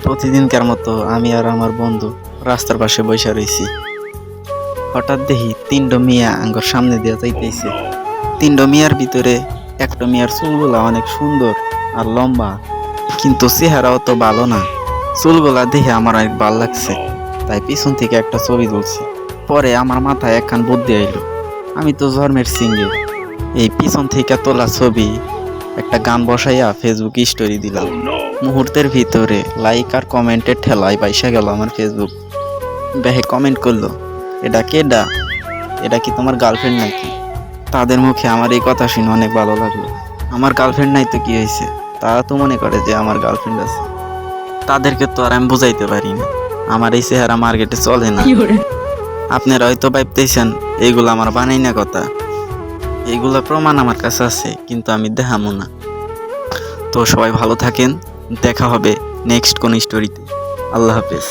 প্রতিদিনকার মতো আমি আর আমার বন্ধু রাস্তার পাশে বসে রয়েছি। হঠাৎ দেখি তিনটো মিয়া আঙ্গর সামনে দিয়ে যাইতেছে। তিনটো মিয়ার ভিতরে একটা মিয়ার চুলগুলা অনেক সুন্দর আর লম্বা, কিন্তু চেহারাও তো ভালো না। চুলগুলা দেখে আমার অনেক ভালো লাগছে, তাই পিছন থেকে একটা ছবি তুলছি। পরে আমার মাথায় একখান বুদ্ধি আইলো, আমি তো জন্মের সিঙ্গেল, এই পিছন থেকে তোলা ছবি একটা গান বসাইয়া ফেসবুক স্টোরি দিলাম। মুহূর্তের ভিতরে লাইক আর কমেন্টের ঠেলায় পয়সা গেল আমার ফেসবুক। বেহে কমেন্ট করলো, এটা কেডা, এটা কি তোমার গার্লফ্রেন্ড নাকি? তাদের মুখে আমার এই কথা শুনে অনেক ভালো লাগলো। আমার গার্লফ্রেন্ড নাই তো কি হয়েছে, তারা তো মনে করে যে আমার গার্লফ্রেন্ড আছে। তাদেরকে তো আর আমি বুঝাইতে পারি না আমার এই চেহারা মার্কেটে চলে না। আপনারা হয়তো ভাবতেছেন এইগুলো আমার বানাই না কথা, এইগুলা প্রমাণ আমার কাছে আছে, কিন্তু আমি দেখামো না। তো সবাই ভালো থাকেন, দেখা হবে নেক্সট কোন স্টোরিতে। আল্লাহ হাফেজ।